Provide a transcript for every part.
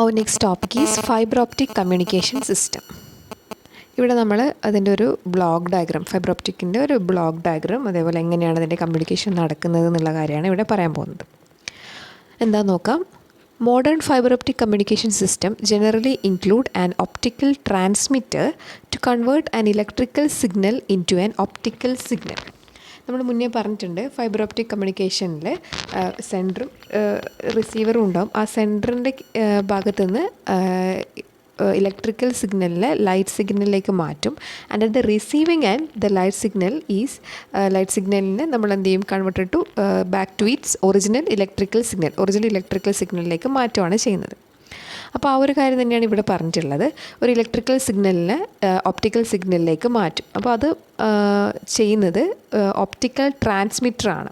Our next topic is fiber optic communication system. ഇവിടെ നമ്മൾ അതിൻ്റെ ഒരു ബ്ലോക്ക് ഡയഗ്രാം, ഫൈബർ ഒപ്റ്റിക്കിൻ്റെ ഒരു ബ്ലോക്ക് ഡയഗ്രാം, അതേപോലെ എങ്ങനെയാണ് അതിൻ്റെ കമ്മ്യൂണിക്കേഷൻ നടക്കുന്നത് എന്നുള്ള കാര്യമാണ് ഇവിടെ പറയാൻ പോകുന്നത്. എന്താ നോക്കാം. Modern fiber optic communication system generally include an optical transmitter to convert an electrical signal into an optical signal. നമ്മൾ മുന്നേ പറഞ്ഞിട്ടുണ്ട്, ഫൈബർ ഒപ്റ്റിക് കമ്മ്യൂണിക്കേഷനിൽ സെൻറ്ററും റിസീവറും ഉണ്ടാവും. ആ സെൻറ്ററിൻ്റെ ഭാഗത്തുനിന്ന് ഇലക്ട്രിക്കൽ സിഗ്നലിനെ ലൈറ്റ് സിഗ്നലിലേക്ക് മാറ്റും. And at the receiving and the light signal is light സിഗ്നലിനെ നമ്മൾ എന്ത് ചെയ്യും, converted to back to its original electrical സിഗ്നലിലേക്ക് മാറ്റുകയാണ് ചെയ്യുന്നത്. അപ്പോൾ ആ ഒരു കാര്യം തന്നെയാണ് ഇവിടെ പറഞ്ഞിട്ടുള്ളത്. ഒരു ഇലക്ട്രിക്കൽ സിഗ്നലിനെ ഒപ്റ്റിക്കൽ സിഗ്നലിലേക്ക് മാറ്റും. അപ്പോൾ അത് ചെയ്യുന്നത് ഒപ്റ്റിക്കൽ ട്രാൻസ്മിറ്ററാണ്.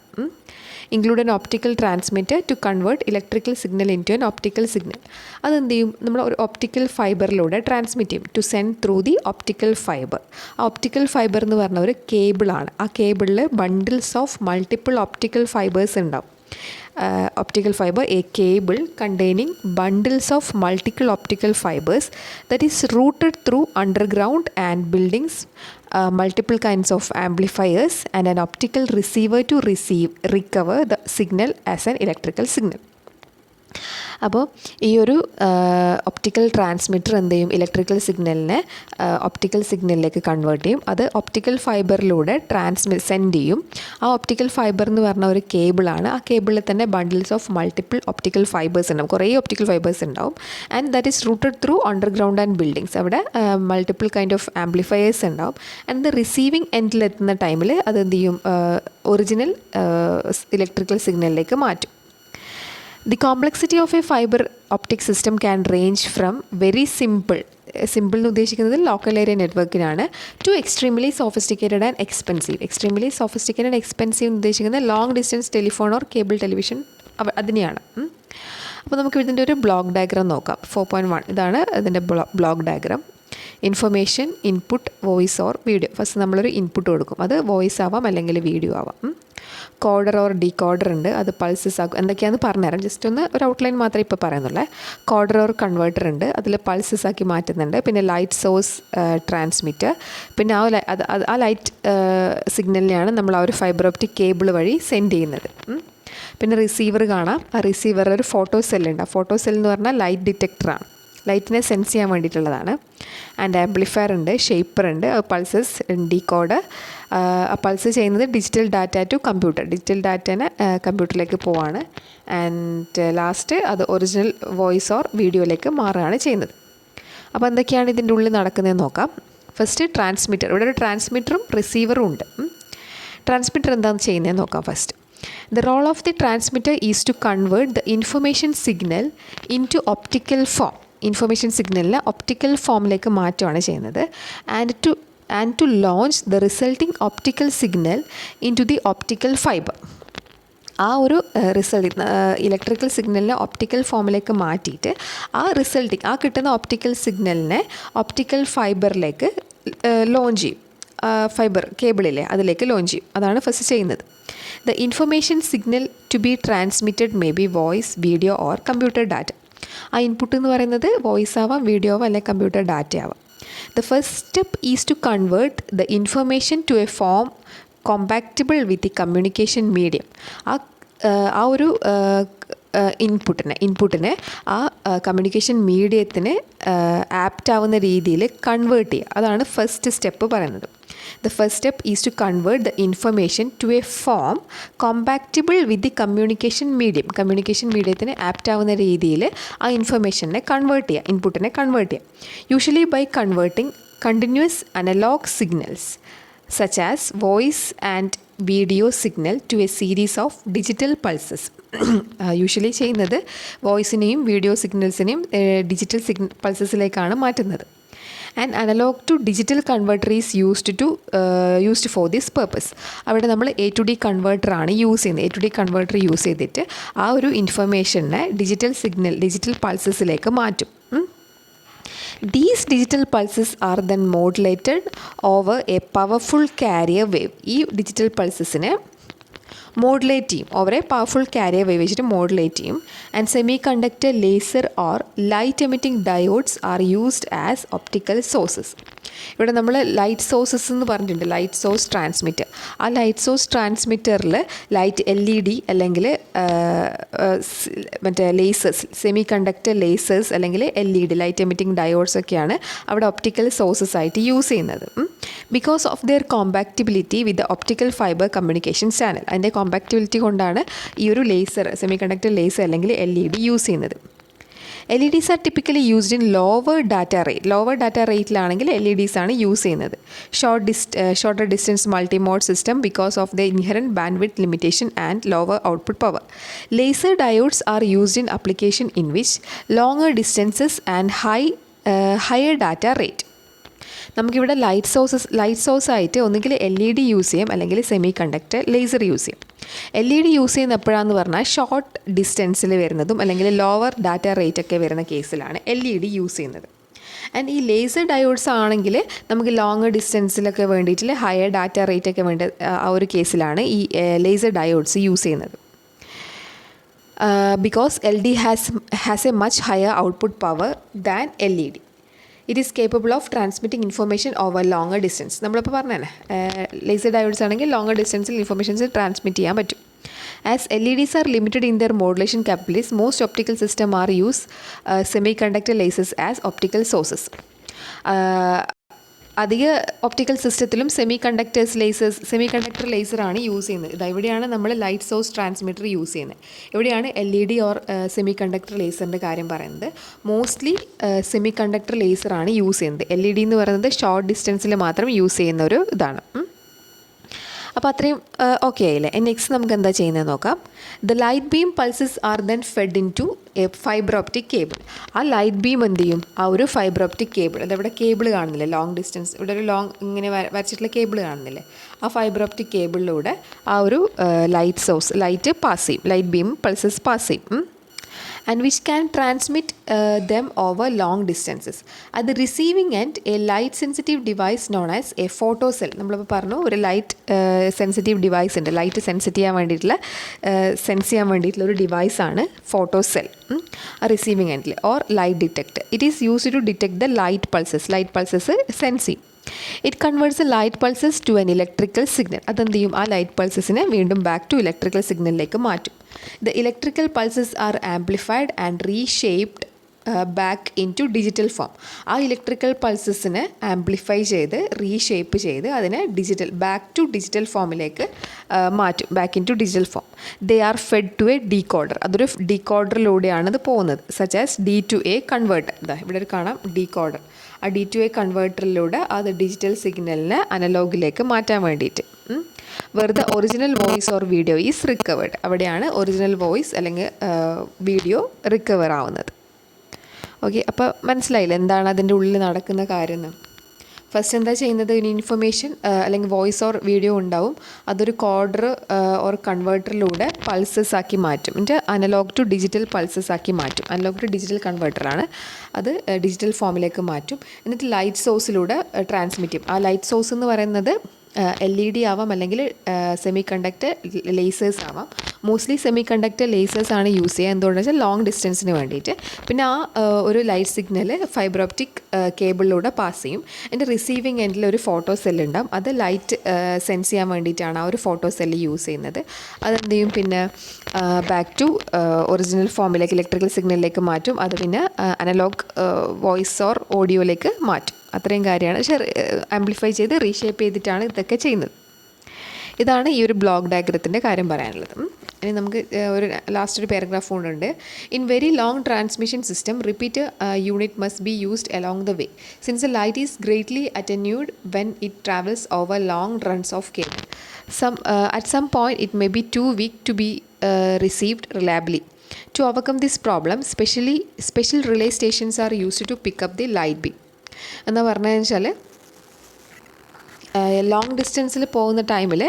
Include an optical transmitter to convert electrical signal into an optical signal. അതെന്ത് ചെയ്യും, നമ്മൾ ഒരു ഒപ്റ്റിക്കൽ ഫൈബറിലൂടെ ട്രാൻസ്മിറ്റ് ചെയ്യും to send through the optical fibre. ആ ഒപ്റ്റിക്കൽ ഫൈബർ എന്ന് പറഞ്ഞ ഒരു കേബിളാണ്. ആ കേബിളിൽ bundles of multiple optical fibres ഉണ്ടാവും. Optical fiber, a cable containing bundles of multiple optical fibers that is routed through underground and buildings, multiple kinds of amplifiers and an optical receiver to recover the signal as an electrical signal. അപ്പോൾ ഈ ഒരു optical transmitter എന്ത് ചെയ്യും, electrical സിഗ്നലിനെ optical സിഗ്നലിലേക്ക് convert ചെയ്യും. അത് optical ഫൈബറിലൂടെ send ചെയ്യും. ആ ഒപ്റ്റിക്കൽ ഫൈബർ എന്ന് പറഞ്ഞ ഒരു കേബിളാണ്. ആ കേബിളിൽ തന്നെ bundles of multiple optical fibres ഉണ്ടാവും, കുറേ ഒപ്റ്റിക്കൽ ഫൈബേഴ്സ് ഉണ്ടാവും. And that is rooted through underground and buildings. അവിടെ മൾട്ടിപ്പിൾ കൈൻഡ് ഓഫ് ആംപ്ലിഫയേഴ്സ് ഉണ്ടാവും. ആൻഡ് ദ റിസീവിങ് എൻഡിലെത്തുന്ന ടൈമിൽ അത് എന്ത് ചെയ്യും, ഒറിജിനൽ ഇലക്ട്രിക്കൽ സിഗ്നലിലേക്ക് മാറ്റും. The complexity of a fiber optic system can range from very simple എന്ന് ഉദ്ദേശിക്കുന്നത് ലോക്കൽ ഏരിയ നെറ്റ്വർക്കിനാണ്, to extremely sophisticated and expensive. Extremely sophisticated and expensive എന്ന് ഉദ്ദേശിക്കുന്നത് long distance telephone or cable television അതിനെയാണ്. അപ്പോൾ നമുക്ക് ഇതിൻ്റെ ഒരു ബ്ലോക്ക് ഡയഗ്രാം നോക്കാം. 4.1 ഇതാണ് ഇതിൻ്റെ block diagram. Information, input, voice or video. First നമ്മളൊരു ഇൻപുട്ട് കൊടുക്കും. അത് വോയിസ് ആവാം അല്ലെങ്കിൽ വീഡിയോ ആവാം. കോഡർ ഓർ ഡീകോഡർ ഉണ്ട്, അത് പൾസസ് ആക്കും. എന്തൊക്കെയാണെന്ന് പറഞ്ഞുതരാം. ജസ്റ്റ് ഒന്ന് ഒരു ഔട്ട്ലൈൻ മാത്രമേ ഇപ്പോൾ പറയുന്നുള്ളൂ. കോഡർ ഓർ കൺവേർട്ടർ ഉണ്ട്, അതിൽ പൾസസ് ആക്കി മാറ്റുന്നുണ്ട്. പിന്നെ ലൈറ്റ് സോഴ്സ് ട്രാൻസ്മിറ്റർ, പിന്നെ ആ ലൈറ്റ് സിഗ്നലിനെയാണ് നമ്മൾ ആ ഒരു ഫൈബർ ഒപ്റ്റിക് കേബിൾ വഴി സെൻഡ് ചെയ്യുന്നത്. പിന്നെ റിസീവർ കാണാം. ആ റിസീവർ ഒരു ഫോട്ടോ സെല്ലുണ്ട്. ആ ഫോട്ടോ സെൽ എന്ന് പറഞ്ഞാൽ ലൈറ്റ് ഡിറ്റക്ടറാണ്, ലൈറ്റിനെ സെൻസ് ചെയ്യാൻ വേണ്ടിയിട്ടുള്ളതാണ്. ആൻഡ് ആംപ്ലിഫയർ ഉണ്ട്, ഷേപ്പർ ഉണ്ട്, പൾസസ്, ഡീകോഡർ. പൾസ് ചെയ്യുന്നത് digital data to computer, digital ഡാറ്റേനെ കമ്പ്യൂട്ടറിലേക്ക് പോവാണ്. ആൻഡ് ലാസ്റ്റ് അത് ഒറിജിനൽ വോയിസ് ഓർ വീഡിയോയിലേക്ക് മാറുകയാണ് ചെയ്യുന്നത്. അപ്പോൾ എന്തൊക്കെയാണ് ഇതിൻ്റെ ഉള്ളിൽ നടക്കുന്നതെന്ന് നോക്കാം. First transmitter. ഇവിടെ ഒരു ട്രാൻസ്മിറ്ററും റിസീവറും ഉണ്ട്. ട്രാൻസ്മിറ്റർ എന്താണ് ചെയ്യുന്നതെന്ന് നോക്കാം first. The role of the transmitter is to convert the information signal into optical form. Information സിഗ്നലിനെ ഒപ്റ്റിക്കൽ ഫോമിലേക്ക് മാറ്റുകയാണ് ചെയ്യുന്നത്. And to launch the resulting optical signal into the optical fibre. ആ ഒരു ഇലക്ട്രിക്കൽ സിഗ്നലിനെ ഒപ്റ്റിക്കൽ ഫോമിലേക്ക് മാറ്റിയിട്ട് ആ കിട്ടുന്ന ഒപ്റ്റിക്കൽ സിഗ്നലിനെ ഒപ്റ്റിക്കൽ ഫൈബറിലേക്ക് ലോഞ്ച് ചെയ്യും. ഫൈബർ കേബിളിലെ അതിലേക്ക് ലോഞ്ച് ചെയ്യും. അതാണ് ഫസ്റ്റ് ചെയ്യുന്നത്. The information signal to be transmitted may be voice, video or computer data. ആ ഇൻപുട്ട് എന്ന് പറയുന്നത് വോയിസ് ആവാം, വീഡിയോ ആവാം, അല്ലെങ്കിൽ കമ്പ്യൂട്ടർ ഡാറ്റ ആവാം. The first step is to convert the information to a form compatible with the communication medium. ആ ഒരു ഇൻപുട്ടിനെ ആ കമ്മ്യൂണിക്കേഷൻ മീഡിയത്തിന് ആപ്റ്റ് ആവുന്ന രീതിയിൽ കൺവേർട്ട് ചെയ്യുക. അതാണ് ഫസ്റ്റ് സ്റ്റെപ്പ് പറയുന്നത്. The first step is to convert the information to a form compatible with the communication medium. Communication മീഡിയത്തിന് ആപ്റ്റ് ആവുന്ന രീതിയിൽ ആ ഇൻഫർമേഷനെ കൺവേർട്ട് ചെയ്യുക, ഇൻപുട്ടിനെ കൺവേർട്ട് ചെയ്യുക. Usually by converting continuous analogue signals such as voice and video signal to a series of digital pulses. Usually ചെയ്യുന്നത് വോയിസിനെയും വീഡിയോ സിഗ്നൽസിനെയും ഡിജിറ്റൽ പൾസസിലേക്കാണ് മാറ്റുന്നത്. And analogue to digital converter is used for this purpose. അവിടെ നമ്മൾ A to D കൺവേർട്ടറാണ് use ചെയ്യുന്നത്. A to D converter use ചെയ്തിട്ട് ആ ഒരു ഇൻഫർമേഷനെ ഡിജിറ്റൽ പൾസസിലേക്ക് മാറ്റും. These digital pulses are then modulated over a powerful carrier wave. ഈ digital പൾസസിനെ modulate ചെയ്യും, over A powerful carrier wave വെച്ചിട്ട് മോഡുലേറ്റ് ചെയ്യും. And semi conductor laser or light emitting diodes are used as optical sources. ഇവിടെ നമ്മൾ light sources എന്ന് പറഞ്ഞിട്ടുണ്ട്, light source transmitter. ആ light source ട്രാൻസ്മിറ്ററിൽ light LED അല്ലെങ്കിൽ മറ്റേ ലേസേഴ്സ്, സെമി കണ്ടക്ടർ ലേസേഴ്സ് അല്ലെങ്കിൽ LED ലൈറ്റ് എമിറ്റിംഗ് ഡയോഡ്സ് ഒക്കെയാണ് അവിടെ ഒപ്റ്റിക്കൽ സോഴ്സസ് ആയിട്ട് യൂസ് ചെയ്യുന്നത്. Because of their compatibility with the optical fibre communication channel. അതിൻ്റെ കോമ്പാക്റ്റിബിലിറ്റി കൊണ്ടാണ് ഈ ഒരു ലേസർ, സെമി കണ്ടക്ടർ ലേസർ അല്ലെങ്കിൽ LED യൂസ് ചെയ്യുന്നത്. LEDs are typically used in lower data rate. Lower data റേറ്റിലാണെങ്കിൽ LEDs ആണ് യൂസ് ചെയ്യുന്നത്. Shorter distance multimode system because of the inherent bandwidth limitation and lower output power. Laser diodes are used in application in which longer distances and higher data rate. നമുക്കിവിടെ light source ആയിട്ട് ഒന്നുകിൽ LED use ചെയ്യാം അല്ലെങ്കിൽ semi conductor laser use ചെയ്യാം. LED use ചെയ്യുന്ന എപ്പോഴാണെന്ന് പറഞ്ഞാൽ short ഡിസ്റ്റൻസിൽ വരുന്നതും അല്ലെങ്കിൽ ലോവർ ഡാറ്റ റേറ്റ് ഒക്കെ വരുന്ന കേസിലാണ് LED യൂസ് ചെയ്യുന്നത്. ആൻഡ് ഈ ലേസർ ഡയോഡ്സ് ആണെങ്കിൽ നമുക്ക് ലോങ് ഡിസ്റ്റൻസിലൊക്കെ വേണ്ടിയിട്ട് ഹയർ ഡാറ്റ റേറ്റ് ഒക്കെ വേണ്ട ആ ഒരു കേസിലാണ് ഈ ലേസർ ഡയോഡ്സ് യൂസ് ചെയ്യുന്നത്. Because LED has A much higher output power than LED. It is capable of transmitting information over longer distance. നമ്മളിപ്പോൾ പറഞ്ഞതന്നെ ലേസർ ഡയോഡ്സ് ആണെങ്കിൽ ലോങ്ങർ ഡിസ്റ്റൻസിൽ ഇൻഫർമേഷൻസ് ട്രാൻസ്മിറ്റ് ചെയ്യാൻ പറ്റും. As LEDs R limited in there modulation capabilities, most optical system are use semiconductor lasers as optical sources. അധിക optical സിസ്റ്റത്തിലും semi conductor ലേസറാണ് use ചെയ്യുന്നത്. ഇവിടെയാണ് നമ്മൾ light source transmitter use ചെയ്യുന്നത്. ഇവിടെയാണ് LED ഓർ സെമി കണ്ടക്ടർ ലേസറിൻ്റെ കാര്യം പറയുന്നത്. മോസ്റ്റ്ലി സെമി കണ്ടക്ടർ ലേസറാണ് യൂസ് ചെയ്യുന്നത്. LED എന്ന് പറയുന്നത് ഷോർട്ട് ഡിസ്റ്റൻസിൽ മാത്രം യൂസ് ചെയ്യുന്ന ഒരു ഇതാണ്. അപ്പോൾ അത്രയും ഓക്കെ ആയില്ലേ. നെക്സ്റ്റ് നമുക്ക് എന്താ ചെയ്യുന്നത് നോക്കാം. The light beam pulses are then fed into a fibre optic cable. ആ ലൈറ്റ് ബീം എന്ത് ചെയ്യും, ആ ഒരു ഫൈബർ ഒപ്റ്റിക് കേബിൾ, അതവിടെ കേബിൾ കാണുന്നില്ലേ, ലോങ് ഡിസ്റ്റൻസ്, ഇവിടെ ഒരു ലോങ് ഇങ്ങനെ വരച്ചിട്ടുള്ള കേബിൾ കാണുന്നില്ലേ, ആ ഫൈബർ ഒപ്റ്റിക് കേബിളിലൂടെ ആ ഒരു ലൈറ്റ് പാസ് ചെയ്യും, ലൈറ്റ് ബീം പൾസസ് പാസ് ചെയ്യും. and which can transmit them over long distances. At the receiving end, a light sensitive device known as a photocell. നമ്മളിപ്പോൾ പറഞ്ഞു ഒരു ലൈറ്റ് സെൻസിറ്റീവ് ഡിവൈസ് ഉണ്ട്, light sense ചെയ്യാൻ വേണ്ടിയിട്ടുള്ള ഒരു ഡിവൈസാണ് ഫോട്ടോസെൽ. റിസീവിങ് എൻഡിൽ or light detector. It is used to detect the light pulses sense ചെയ്യും. It converts a light pulses to an electrical signal. അതെന്ത് ചെയ്യും, ആ ലൈറ്റ് പൾസസിനെ വീണ്ടും ബാക്ക് ടു ഇലക്ട്രിക്കൽ സിഗ്നലിലേക്ക് മാറ്റും. The electrical pulses are amplified and reshaped back into digital form. ആ electrical പൾസസിനെ amplify ചെയ്ത് റീഷേപ്പ് ചെയ്ത് അതിനെ ബാക്ക് ടു ഡിജിറ്റൽ ഫോമിലേക്ക് മാറ്റും, back into digital form. They are fed to a decoder. അതൊരു ഡീകോഡറിലൂടെയാണ് ഇത് പോകുന്നത്. Such as D2A converter. ഇവിടെ ഒരു കാണാം ഡീകോഡർ. ആ D2A കൺവേർട്ടറിലൂടെ അത് ഡിജിറ്റൽ സിഗ്നലിനെ അനലോഗിലേക്ക് മാറ്റാൻ വേണ്ടിയിട്ട്. വെറുതെ original voice or video is recovered. അവിടെയാണ് ഒറിജിനൽ വോയിസ് അല്ലെങ്കിൽ വീഡിയോ റിക്കവർ ആവുന്നത്. ഓക്കെ, അപ്പോൾ മനസ്സിലായില്ല എന്താണ് അതിൻ്റെ ഉള്ളിൽ നടക്കുന്ന കാര്യം എന്ന്. ഫസ്റ്റ് എന്താ ചെയ്യുന്നത്, ഒരു ഇൻഫർമേഷൻ അല്ലെങ്കിൽ വോയിസ് ഓർ വീഡിയോ ഉണ്ടാവും, അതൊരു കോഡർ ഓർ കൺവേർട്ടറിലൂടെ പൾസസ് ആക്കി മാറ്റും. എന്നിട്ട് അനലോഗ് ടു ഡിജിറ്റൽ പൾസസ് ആക്കി മാറ്റും. അനലോഗ് ടു ഡിജിറ്റൽ കൺവേർട്ടറാണ്, അത് ഡിജിറ്റൽ ഫോമിലേക്ക് മാറ്റും. എന്നിട്ട് ലൈറ്റ് സോഴ്സിലൂടെ ട്രാൻസ്മിറ്റ് ചെയ്യും. ആ ലൈറ്റ് സോഴ്സ് എന്ന് പറയുന്നത് LED ആവാം അല്ലെങ്കിൽ സെമി കണ്ടക്ടർ ലേസേഴ്സ് ആവാം. മോസ്റ്റ്ലി സെമി കണ്ടക്ടർ ലേസേഴ്സ് ആണ് യൂസ് ചെയ്യുക. എന്തുകൊണ്ടെന്ന് വെച്ചാൽ ലോങ് ഡിസ്റ്റൻസിന് വേണ്ടിയിട്ട്. പിന്നെ ആ ഒരു ലൈറ്റ് സിഗ്നൽ ഫൈബർ ഒപ്റ്റിക് കേബിളിലൂടെ പാസ് ചെയ്യും. എൻ്റെ റിസീവിങ് എൻഡിൽ ഒരു ഫോട്ടോ സെല്ല് ഉണ്ടാവും. അത് ലൈറ്റ് സെൻസ് ചെയ്യാൻ വേണ്ടിയിട്ടാണ് ആ ഒരു ഫോട്ടോ സെല്ല് യൂസ് ചെയ്യുന്നത്. അതെന്ത് ചെയ്യും, പിന്നെ ബാക്ക് ടു ഒറിജിനൽ ഫോമിലേക്ക് ഇലക്ട്രിക്കൽ സിഗ്നലിലേക്ക് മാറ്റും. അത് പിന്നെ അനലോഗ് വോയിസ് ഓർ ഓഡിയോയിലേക്ക് മാറ്റും. അത്രയും കാര്യമാണ്. പക്ഷേ ആംപ്ലിഫൈ ചെയ്ത് റീഷേപ്പ് ചെയ്തിട്ടാണ് ഇതൊക്കെ ചെയ്യുന്നത്. ഇതാണ് ഈ ഒരു ബ്ലോക്ക് ഡയഗ്രത്തിൻ്റെ കാര്യം പറയാനുള്ളത്. ഇനി നമുക്ക് ലാസ്റ്റ് ഒരു പാരഗ്രാഫ് കൊണ്ടുണ്ട്. In very long transmission system repeat unit must be used along the way since the light is greatly attenuated when it travels over long runs of cable. At some point it may be too weak to be received reliably. To overcome this problem, special relay stations are used to pick up the light beam. എന്ന് പറഞ്ഞു വെച്ചാൽ long ഡിസ്റ്റൻസിൽ പോകുന്ന ടൈമിൽ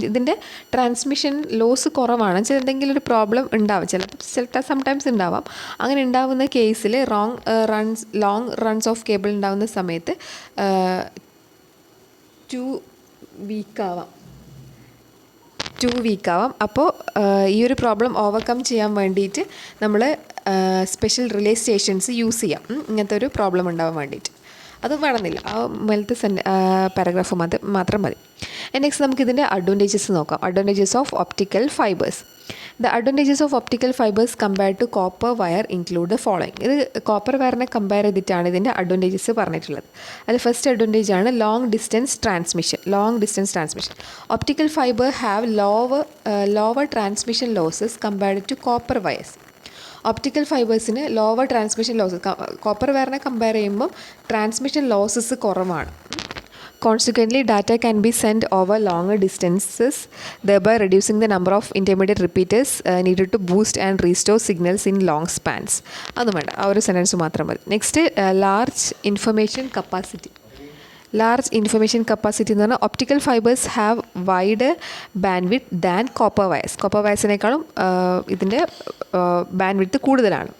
ഇതിൻ്റെ transmission loss കുറവാണ്. എന്തെങ്കിലും ഒരു problem ഉണ്ടാവും, ചിലപ്പോൾ സംടൈംസ് ഉണ്ടാവാം. അങ്ങനെ ഉണ്ടാവുന്ന കേസിൽ ലോങ് റൺസ് ഓഫ് കേബിൾ ഉണ്ടാവുന്ന സമയത്ത് ടു വീക്കാവാം. ടു വീക്ക് ആവാം. അപ്പോൾ ഈ ഒരു പ്രോബ്ലം ഓവർകം ചെയ്യാൻ വേണ്ടിയിട്ട് നമ്മൾ സ്പെഷ്യൽ റിലേ സ്റ്റേഷൻസ് യൂസ് ചെയ്യാം. ഇങ്ങനത്തെ ഒരു പ്രോബ്ലം ഉണ്ടാവാൻ വേണ്ടിയിട്ട്. അത് വേണമെന്നില്ല, ആ മേലത്തെ പാരഗ്രാഫ് മാത്രം മതി. നെക്സ്റ്റ് നമുക്ക് ഇതിൻ്റെ അഡ്വാൻറ്റേജസ് നോക്കാം. Advantages of optical fibres. The advantages of optical fibres compared to copper wire include the following. ഇത് കോപ്പർ വയറിനെ കമ്പയർ ചെയ്തിട്ടാണ് ഇതിൻ്റെ അഡ്വാൻറ്റേജസ് പറഞ്ഞിട്ടുള്ളത്. അതിൽ ഫസ്റ്റ് അഡ്വാൻറ്റേജ് ആണ് long distance transmission. Optical fibre have lower transmission losses compared to copper wires. Optical ഫൈബേഴ്സിന് lower transmission losses, copper വയറിനെ കമ്പയർ ചെയ്യുമ്പം ട്രാൻസ്മിഷൻ ലോസസ് കുറവാണ്. Consequently, data can be sent over longer distances, thereby reducing the number of intermediate repeaters needed to boost and restore signals in long spans. അതും വേണ്ട, ആ ഒരു sentence മാത്രം മതി. Next, large information capacity. എന്ന് പറഞ്ഞാൽ optical fibres have wide bandwidth than copper wires. Copper വയർസിനേക്കാളും ഇതിൻ്റെ ബാൻഡ് വിഡ്ത്ത് കൂടുതലാണ്,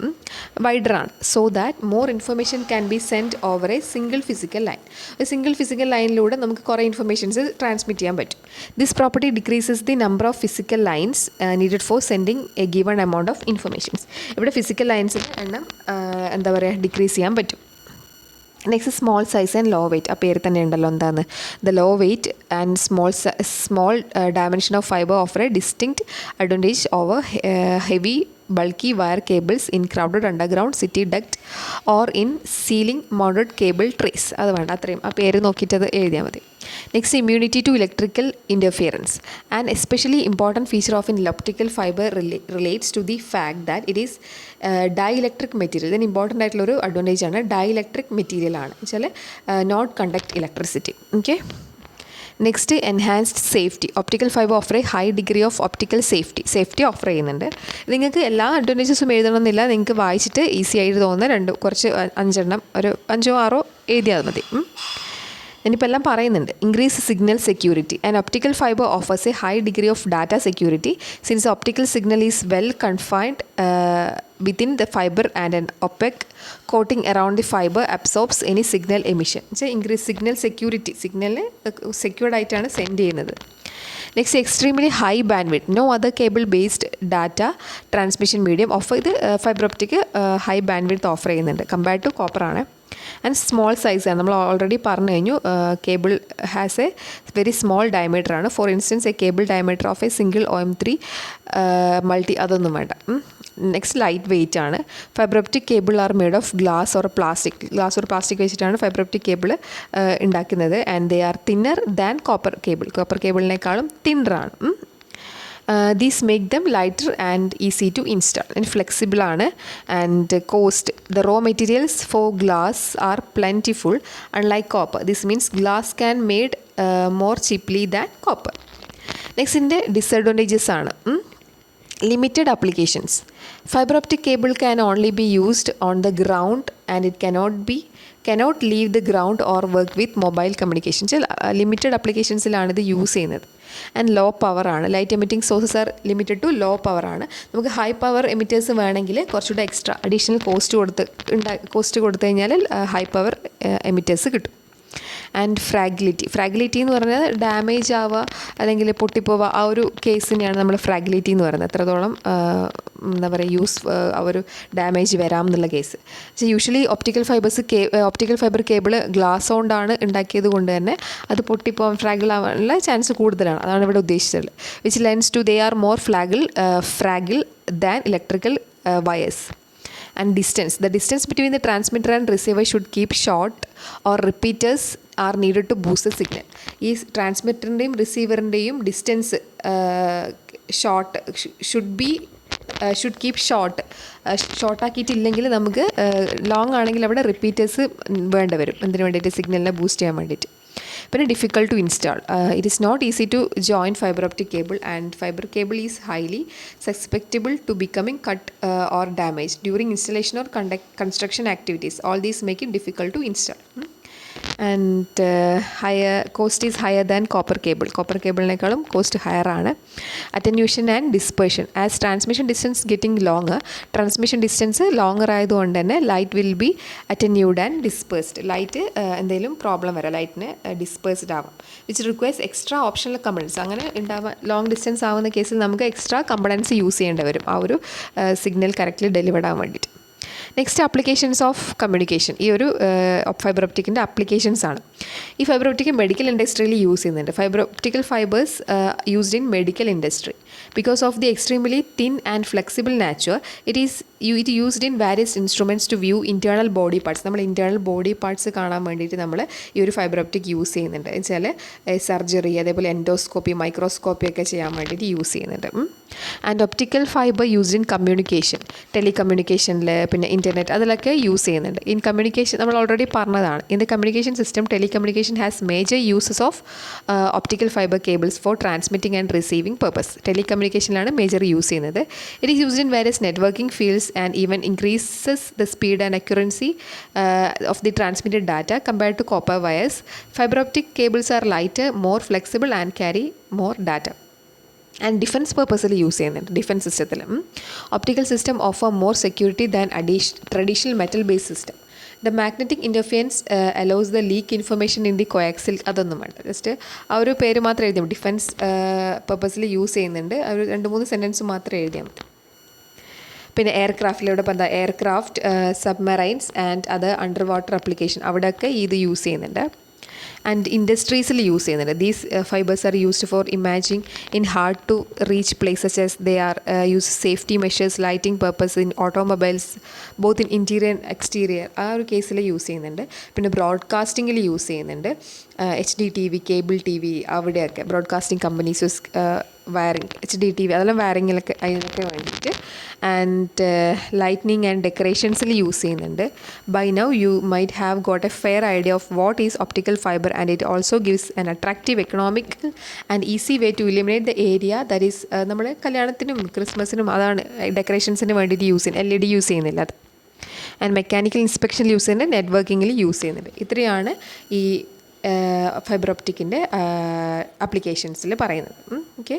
വൈഡറാണ്. So that more information can be send over a single physical line. ഒരു സിംഗിൾ ഫിസിക്കൽ ലൈനിലൂടെ നമുക്ക് കുറേ ഇൻഫർമേഷൻസ് ട്രാൻസ്മിറ്റ് ചെയ്യാൻ പറ്റും. This property decreases the number of physical lines needed for sending a given amount of informations. ഇവിടെ physical ലൈൻസിൻ്റെ എണ്ണം decrease ചെയ്യാൻ പറ്റും. Next, small size and low weight. ആ പേര് തന്നെ ഉണ്ടല്ലോ എന്താണ്. The low weight and small dimension of fibre offer a distinct advantage over heavy bulky wire cables in crowded underground city duct or in ceiling mounted cable trays. അത് വേണ്ട, അത്രയും ആ പേര് നോക്കിയിട്ട് അത് എഴുതിയാൽ മതി. Next, immunity to electrical interference. And especially important feature of in optical fibre relates to the fact that it is dielectric material. ഇതിന് ഇമ്പോർട്ടൻ്റ് ആയിട്ടുള്ളൊരു അഡ്വാൻറ്റേജ് ആണ്, ഡൈ ഇലക്ട്രിക് മെറ്റീരിയൽ ആണ് വെച്ചാൽ not conduct electricity. Okay. Next, enhanced safety. Optical fibre offer a high degree of optical safety offer ചെയ്യുന്നുണ്ട്. നിങ്ങൾക്ക് എല്ലാ അഡ്വാൻറ്റേജസും എഴുതണമെന്നില്ല, നിങ്ങൾക്ക് വായിച്ചിട്ട് ഈസി ആയിട്ട് തോന്നുന്ന കുറച്ച് 5-6 എഴുതിയാൽ മതി. ഞാനിപ്പോൾ എല്ലാം പറയുന്നുണ്ട്. Increase signal security. And optical fibre offers A high degree of data security since optical signal is well confined within the fiber and an opaque coating around the fiber absorbs any signal emission. Increase signal security, സിഗ്നലിന് secured ആയിട്ടാണ് send ചെയ്യുന്നത്. Next, extremely high bandwidth. No other cable based data transmission medium offer. ഇത് fibre optic high bandwidth offer ചെയ്യുന്നുണ്ട് compared to കോപ്പറാണ്. And small സൈസാണ്, നമ്മൾ already പറഞ്ഞു കഴിഞ്ഞു. Cable has a very small diameter ആണ്. For instance a cable diameter of a single OM3 multi, അതൊന്നും വേണ്ട. നെക്സ്റ്റ്, ലൈറ്റ് വെയിറ്റ് ആണ്. Fibre optic cable are made of glass or plastic വെച്ചിട്ടാണ് fibre optic cable ഉണ്ടാക്കുന്നത്. And they are thinner than copper കേബിളിനേക്കാളും തിന്നറാണ്. These make them lighter and easy to install and flexible ആണ്. And cost, the raw materials for glass are plentiful unlike copper. This means glass can made more cheaply than copper. Next, in the disadvantages ആണ്. Limited applications. Fiber optic cable can only be used on the ground and it cannot leave the ground or work with mobile communications. Limited അപ്ലിക്കേഷൻസിലാണ് ഇത് use ചെയ്യുന്നത്. And low power ആണ്. Light emitting sources are limited to low power ആണ്. നമുക്ക് high power emitters വേണമെങ്കിൽ കുറച്ചുകൂടെ extra additional cost കൊടുത്തു കഴിഞ്ഞാൽ ഹൈ പവർ എമിറ്റേഴ്സ് കിട്ടും. ആൻഡ് ഫ്രാഗിലിറ്റി എന്ന് പറഞ്ഞാൽ ഡാമേജ് ആവുക അല്ലെങ്കിൽ പൊട്ടിപ്പോവുക, ആ ഒരു കേസിനെയാണ് നമ്മൾ ഫ്രാഗിലിറ്റി എന്ന് പറയുന്നത്. എത്രത്തോളം ആ ഒരു ഡാമേജ് വരാം എന്നുള്ള കേസ്. പക്ഷേ usually optical fibre cable glass കൊണ്ടാണ് ഉണ്ടാക്കിയത് കൊണ്ട് തന്നെ അത് പൊട്ടിപ്പോവാൻ ഫ്രാഗിൾ ആവാനുള്ള ചാൻസ് കൂടുതലാണ്. അതാണ് ഇവിടെ ഉദ്ദേശിച്ചത്. Which lens to they are more fragile than electrical wires. And the distance between the transmitter and receiver should keep short or repeaters are needed to boost the signal. ഈ ട്രാൻസ്മിറ്ററിൻ്റെയും റിസീവറിൻ്റെയും distance should keep ഷോർട്ടാക്കിയിട്ടില്ലെങ്കിൽ നമുക്ക് long ആണെങ്കിൽ അവിടെ repeaters വേണ്ട വരും. എന്തിനു വേണ്ടിയിട്ട്? സിഗ്നലിനെ boost ചെയ്യാൻ വേണ്ടിയിട്ട്. പിന്നെ difficult to install. It is not easy to join fibre optic cable and fibre cable is highly susceptible to becoming cut or damage during installation or construction activities. All these make it difficult to install. And cost is higher than copper കേബിളിനേക്കാളും cost higher ആണ്. Attenuation and dispersion, as transmission distance getting longer, transmission distance longer ആയതുകൊണ്ട് തന്നെ light will be attenuated and dispersed. Light എന്തെങ്കിലും problem വരാം, ലൈറ്റിന് dispersed ആവാം, which requires extra optional components. അങ്ങനെ ഉണ്ടാവാൻ long distance ആവുന്ന കേസിൽ നമുക്ക് എക്സ്ട്രാ കമ്പണൻസ് യൂസ് ചെയ്യേണ്ടി വരും ആ ഒരു സിഗ്നൽ കറക്റ്റ്ലി ഡെലിവേർഡ് ആവാൻ വേണ്ടിയിട്ട്. Next applications of communication. ഈ ഒരു ഫൈബർ ഒപ്റ്റിക്കിൻ്റെ ആപ്ലിക്കേഷൻസ് ആണ്. ഈ ഫൈബർ ഒപ്റ്റിക് മെഡിക്കൽ ഇൻഡസ്ട്രിയിൽ യൂസ് ചെയ്യുന്നുണ്ട്. Fibre optical fibres used in medical industry because of the extremely thin and flexible nature. It used in various instruments to view internal body parts. നമ്മൾ internal body parts കാണാൻ വേണ്ടിയിട്ട് നമ്മൾ ഈ ഒരു fibre optic use ചെയ്യുന്നുണ്ട്. വെച്ചാൽ surgery, അതേപോലെ endoscopy, microscopy ഒക്കെ ചെയ്യാൻ വേണ്ടിയിട്ട് യൂസ് ചെയ്യുന്നുണ്ട്. And optical fibre used in communication, ടെലികമ്മ്യൂണിക്കേഷനിൽ, പിന്നെ ഇൻ്റർനെറ്റ്, അതിലൊക്കെ യൂസ് ചെയ്യുന്നുണ്ട്. ഇൻ കമ്മ്യൂണിക്കേഷൻ നമ്മൾ ഓൾറെഡി പറഞ്ഞതാണ്. In the communication system telecommunication has major uses of optical fibre cables for transmitting and receiving purpose. ടെലികമ്മ്യൂണിക്കേഷനിലാണ് മേജർ യൂസ് ചെയ്യുന്നത്. It is used in various networking fields and even increases the speed and accuracy of the transmitted data compared to copper wires. Fibre optic cables are lighter, more flexible and carry more data. And defence പർപ്പസിൽ use ചെയ്യുന്നുണ്ട്. Defence സിസ്റ്റത്തിൽ optical system offer more security than traditional metal based system. The magnetic interference allows the leak information in the coaxial. അതൊന്നും വേണ്ട, just ആ ഒരു പേര് മാത്രം എഴുതിയാൽ മതി. ഡിഫൻസ് പർപ്പസിൽ യൂസ് ചെയ്യുന്നുണ്ട്. ആ ഒരു 2-3 സെൻറ്റൻസ് മാത്രം എഴുതിയാൽ മതി. പിന്നെ എയർക്രാഫ്റ്റിലൂടെ ഇപ്പോൾ എന്താ aircraft, submarines and other underwater application, അവിടെയൊക്കെ ഇത് യൂസ് ചെയ്യുന്നുണ്ട്. ആൻഡ് ഇൻഡസ്ട്രീസിൽ യൂസ് ചെയ്യുന്നുണ്ട്. These fibres are used for imaging in hard to reach places as they are use safety measures, lighting purpose in automobiles, both in interior and exterior. ആ ഒരു കേസിൽ use ചെയ്യുന്നുണ്ട്. പിന്നെ ബ്രോഡ്കാസ്റ്റിങ്ങിൽ യൂസ് ചെയ്യുന്നുണ്ട്. HDTV, കേബിൾ TV, അവിടെയൊക്കെ broadcasting companies wiring, HDTV അതെല്ലാം വയറിങ്ങിലൊക്കെ അതിനൊക്കെ വേണ്ടിയിട്ട്. ആൻഡ് ലൈറ്റ്നിങ് ആൻഡ് ഡെക്കറേഷൻസിൽ യൂസ് ചെയ്യുന്നുണ്ട്. By now you might have got a fair idea of what is optical fibre and it also gives an attractive economical and easy way to eliminate the area that is. നമ്മൾ കല്യാണത്തിനും ക്രിസ്മസിനും അതാണ് ഡെക്കറേഷൻസിന് വേണ്ടിയിട്ട് use ചെയ്യുന്നത്. LED use ചെയ്യുന്നില്ല അത്. And mechanical ഇൻസ്പെക്ഷനിൽ use ചെയ്യുന്നുണ്ട്, നെറ്റ്വർക്കിങ്ങിൽ use ചെയ്യുന്നുണ്ട്. ഇത്രയാണ് ഈ ഫൈബർ ഒപ്റ്റിക്കിൻ്റെ ആപ്ലിക്കേഷൻസിൽ പറയുന്നത്. ഓക്കെ.